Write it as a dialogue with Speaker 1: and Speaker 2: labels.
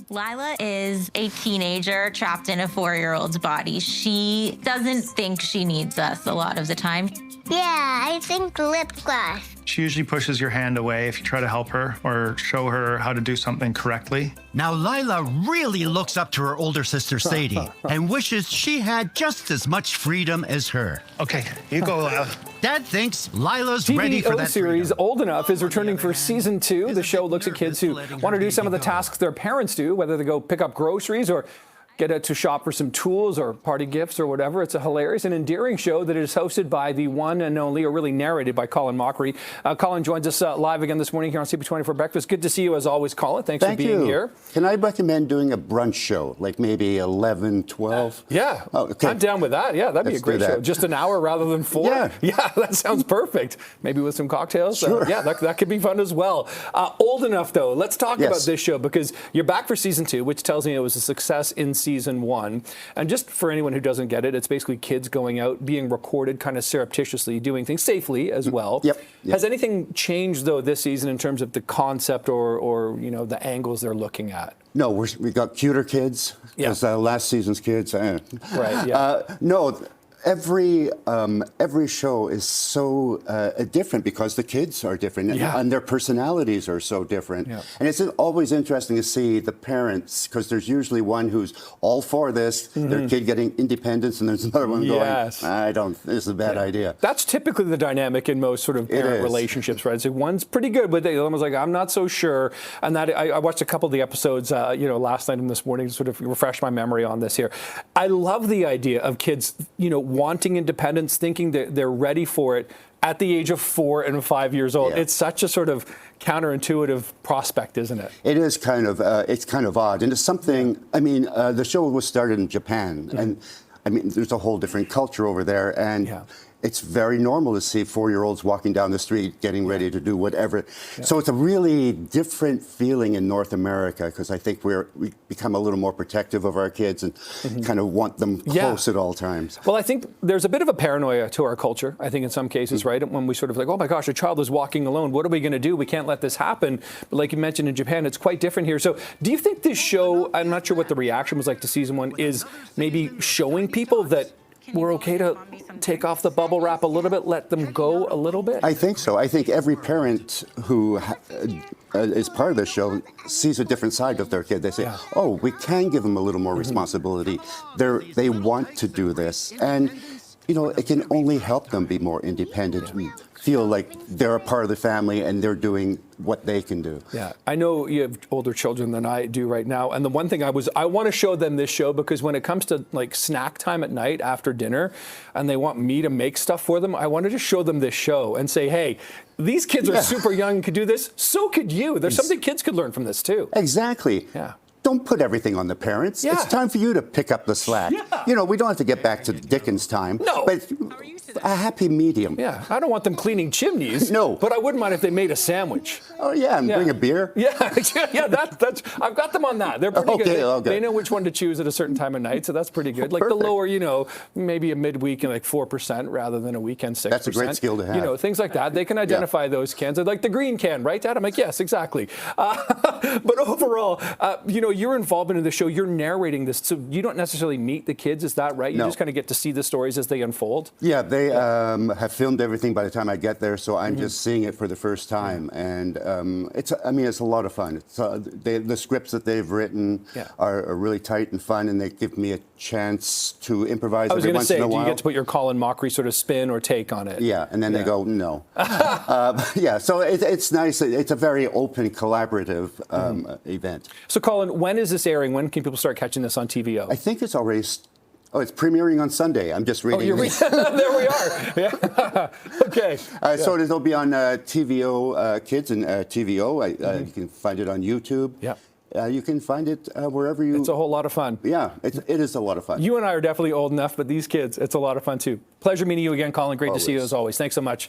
Speaker 1: Lila is a teenager trapped in a 4-year-old's body. She doesn't think she needs us a lot of the time.
Speaker 2: Yeah, I think lip gloss.
Speaker 3: She usually pushes your hand away if you try to help her or show her how to do something correctly.
Speaker 4: Now, Lila really looks up to her older sister, Sadie, and wishes she had just as much freedom as her.
Speaker 3: Okay, you go, Lila.
Speaker 4: Dad thinks Lila's ready for
Speaker 5: TVO
Speaker 4: that
Speaker 5: series
Speaker 4: freedom.
Speaker 5: Old Enough is returning for season 2. The show looks at kids who want to do some of the tasks their parents do, whether they go pick up groceries or get out to shop for some tools or party gifts or whatever. It's a hilarious and endearing show that is hosted by the one and only, or really narrated by Colin Mochrie. Colin joins us live again this morning here on CP24 Breakfast. Good to see you as always, Colin. Thanks for being here.
Speaker 6: Can I recommend doing a brunch show, like maybe 11, 12?
Speaker 5: Yeah,
Speaker 6: okay.
Speaker 5: I'm down with that. Yeah, that'd be a great show. Just an hour rather than 4?
Speaker 6: Yeah.
Speaker 5: Yeah, that sounds perfect. Maybe with some cocktails.
Speaker 6: Sure.
Speaker 5: Yeah, that could be fun as well. Old Enough, though. Let's talk about this show because you're back for season 2, which tells me it was a success in season 1. And just for anyone who doesn't get it, it's basically kids going out, being recorded kind of surreptitiously, doing things safely as well.
Speaker 6: Yep.
Speaker 5: Has anything changed, though, this season in terms of the concept or you know, the angles they're looking at?
Speaker 6: No, we got cuter kids, because last season's kids.
Speaker 5: Right, yeah.
Speaker 6: No, every show is so different because the kids are different and their personalities are so different. Yeah. And it's always interesting to see the parents, because there's usually one who's all for this, their kid getting independence, and there's another one going, this is a bad idea.
Speaker 5: That's typically the dynamic in most sort of parent relationships, right? So one's pretty good, but the other one's like, I'm not so sure. And that I watched a couple of the episodes, last night and this morning to sort of refresh my memory on this here. I love the idea of kids, wanting independence, thinking that they're ready for it at the age of 4 and 5 years old. Yeah. It's such a sort of counterintuitive prospect, isn't it?
Speaker 6: It is kind of, it's kind of odd. And it's something, the show was started in Japan. And there's a whole different culture over there. And it's very normal to see 4-year-olds walking down the street getting ready to do whatever. Yeah. So it's a really different feeling in North America, because I think we become a little more protective of our kids and kind of want them close at all times.
Speaker 5: Well, I think there's a bit of a paranoia to our culture, I think in some cases, right? When we sort of like, oh my gosh, a child is walking alone. What are we going to do? We can't let this happen. But like you mentioned in Japan, it's quite different here. So do you think this show, I'm not sure what the reaction was like to season 1, is maybe showing people that we're okay to take off the bubble wrap a little bit, let them go a little bit?
Speaker 6: I think so. I think every parent who is part of the show sees a different side of their kid. They say, oh, we can give them a little more responsibility. They want to do this. And, it can only help them be more independent and feel like they're a part of the family and they're doing what they can do.
Speaker 5: Yeah, I know you have older children than I do right now. And the one thing I want to show them this show, because when it comes to like snack time at night after dinner and they want me to make stuff for them, I wanted to show them this show and say, hey, these kids are super young and could do this. So could you. There's something kids could learn from this too.
Speaker 6: Exactly.
Speaker 5: Yeah.
Speaker 6: Don't put everything on the parents. Yeah. It's time for you to pick up the slack. Yeah. We don't have to get back to Dickens' time.
Speaker 5: No.
Speaker 6: But a happy medium.
Speaker 5: Yeah. I don't want them cleaning chimneys.
Speaker 6: No.
Speaker 5: But I wouldn't mind if they made a sandwich.
Speaker 6: Oh, yeah, and bring a beer.
Speaker 5: Yeah. That's I've got them on that. They're pretty good.
Speaker 6: Okay.
Speaker 5: They know which one to choose at a certain time of night, so that's pretty good. Like the lower, maybe a midweek and like 4% rather than a weekend 6%.
Speaker 6: That's a great skill to have.
Speaker 5: Things like that. They can identify those cans. Like the green can, right, Dad? I'm like, yes, exactly. But overall, your involvement in the show, you're narrating this, so you don't necessarily meet the kids, is that right? You just kind of get to see the stories as they unfold?
Speaker 6: Yeah, they have filmed everything by the time I get there, so I'm just seeing it for the first time. And it's a lot of fun. It's, the scripts that they've written are really tight and fun, and they give me a chance to improvise every once in a while.
Speaker 5: Do you get to put your Colin Mochrie sort of spin or take on it?
Speaker 6: Yeah, and then they go, no. So it's nice. It's a very open, collaborative event.
Speaker 5: So, Colin, when is this airing? When can people start catching this on TVO?
Speaker 6: I think it's already... it's premiering on Sunday. I'm just reading.
Speaker 5: There we are. Yeah. Okay.
Speaker 6: So it'll be on TVO Kids and TVO. You can find it on YouTube. Yeah. You can find it wherever you...
Speaker 5: It's a whole lot of fun.
Speaker 6: Yeah, it is a lot of fun.
Speaker 5: You and I are definitely old enough, but these kids, it's a lot of fun too. Pleasure meeting you again, Colin. Great to see you as always. Thanks so much.